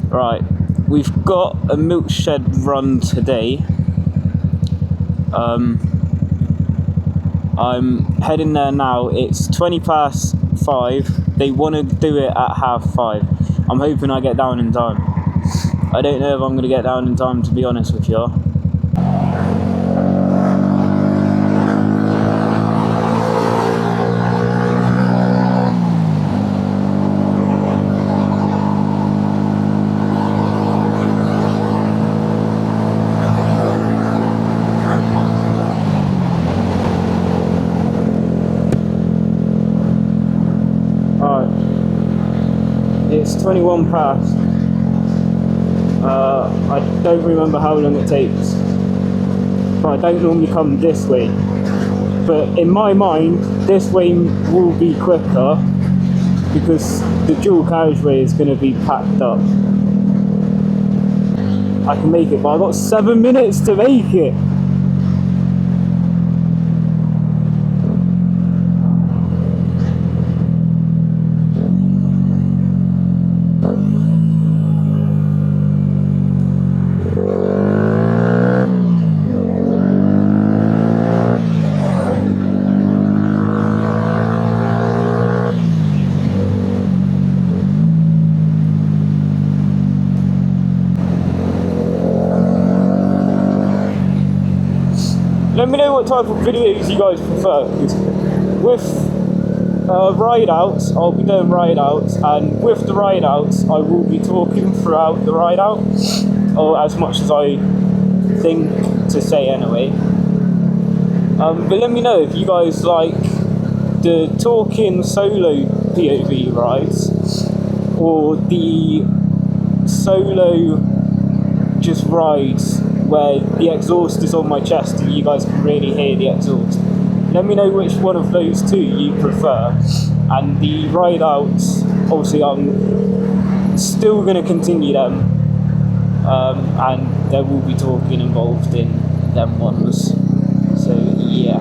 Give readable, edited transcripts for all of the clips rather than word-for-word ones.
Right, we've got a milk shed run today. I'm heading there now. It's 5:20. They want to do it at 5:30. I'm hoping I get down in time. I don't know if I'm going to get down in time, to be honest with you. It's 21 past. I don't remember how long it takes, but I don't normally come this way. But in my mind, this way will be quicker because the dual carriageway is going to be packed up. I can make it, but I've got 7 minutes to make it. Let me know what type of videos you guys prefer, because with ride outs, I'll be doing ride outs, and with the ride outs, I will be talking throughout the ride out, or as much as I think to say anyway. But let me know if you guys like the talking solo POV rides, or the solo just rides where the exhaust is on my chest and you guys can really hear the exhaust. Let me know which one of those two you prefer. And the ride outs, obviously I'm still going to continue them, and there will be talking involved in them ones, so yeah.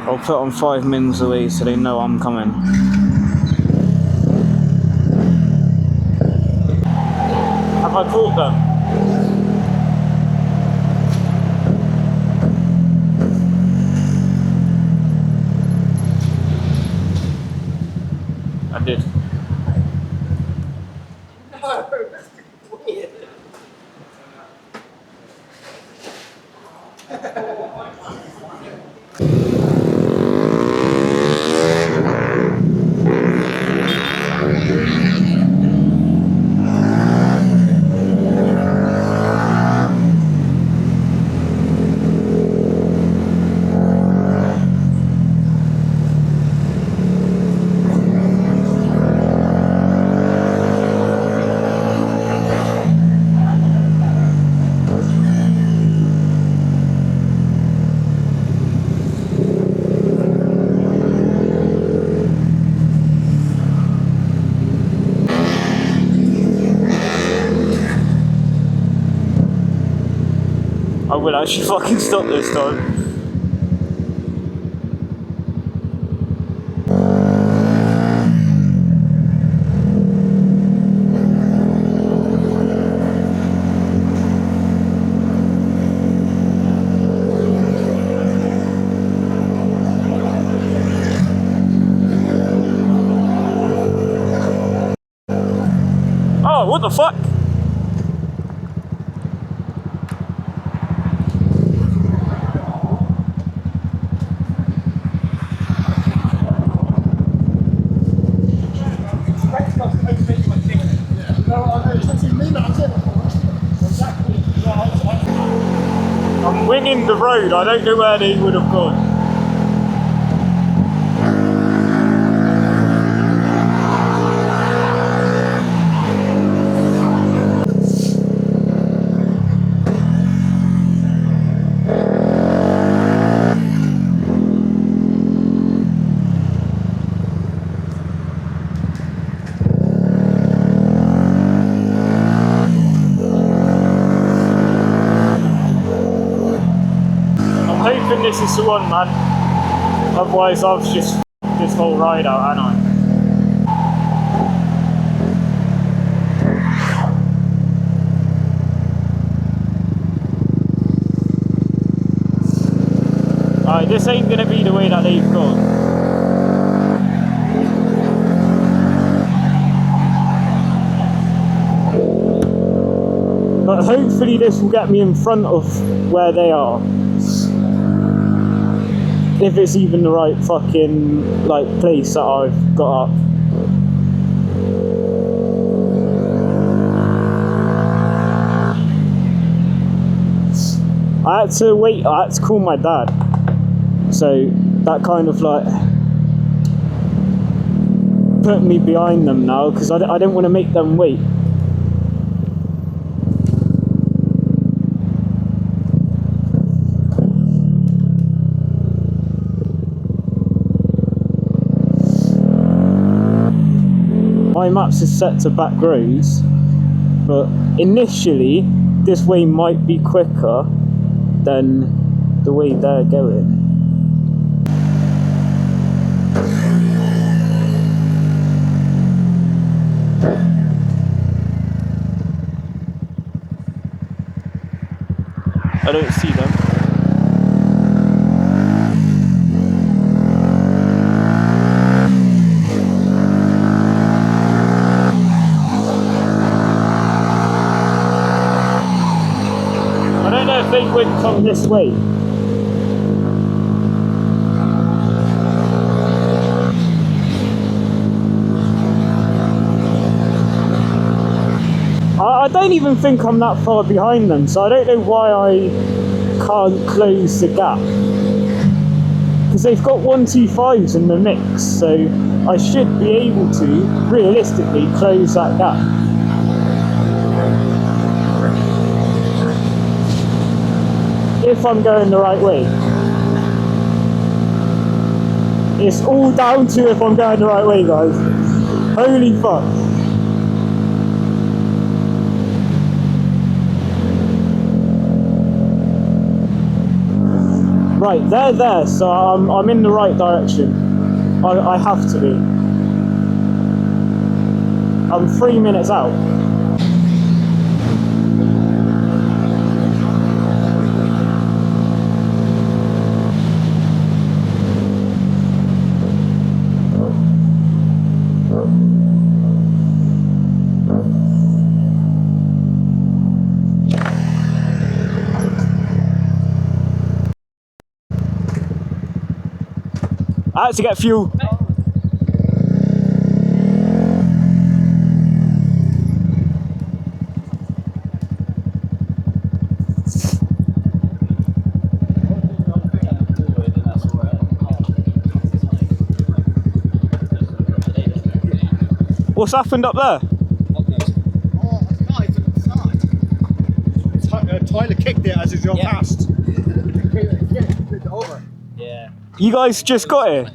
I'll put on 5 mins away so they know I'm coming. Have I caught them? I did. No, that's weird. I will actually fucking stop this time. Oh, what the fuck? in the road. I don't know where they would have gone. This is the one, man. Otherwise I've just f***ed this whole ride out, haven't I? Alright, this ain't gonna be the way that they've gone. But hopefully this will get me in front of where they are. If it's even the right fucking like place that I've got up. I had to wait, I had to call my dad. So that kind of like put me behind them now, because I don't want to make them wait. My maps is set to back roads, but initially this way might be quicker than the way they're going. I don't see them. They would come this way. I don't even think I'm that far behind them, so I don't know why I can't close the gap. Because they've got 125s in the mix, so I should be able to, realistically, close that gap. If I'm going the right way. It's all down to if I'm going the right way, guys. Holy fuck. Right, they're there, so I'm in the right direction. I have to be. I'm 3 minutes out. I had to get fuel. What's happened up there? Tyler kicked it as it got past. Yeah. You guys just got here?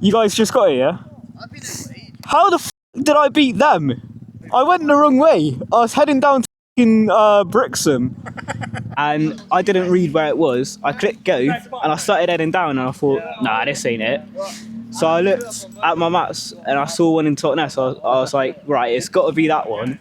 You guys just got here, yeah? I've been away. How the f did I beat them? I went the wrong way. I was heading down to Brixham and I didn't read where it was. I clicked go and I started heading down and I thought, nah, this ain't it. So I looked at my maps and I saw one in Totnes. So I was like, right, it's got to be that one.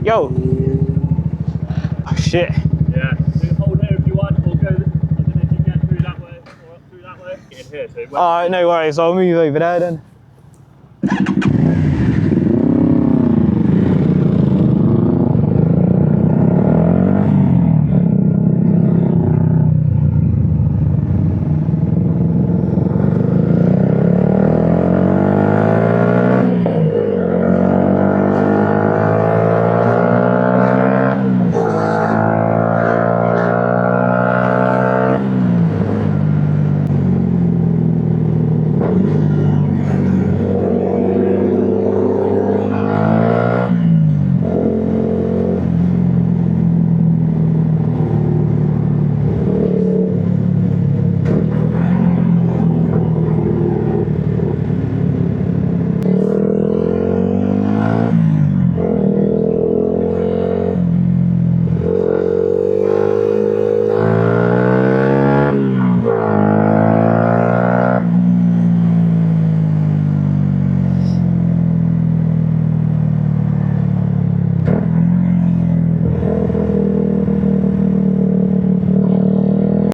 Yo. Oh, shit. Yeah. You can hold here if you want, or go. I don't know if you get through that way or up through that way. Get in here, so. Alright, no worries. I'll move over there then.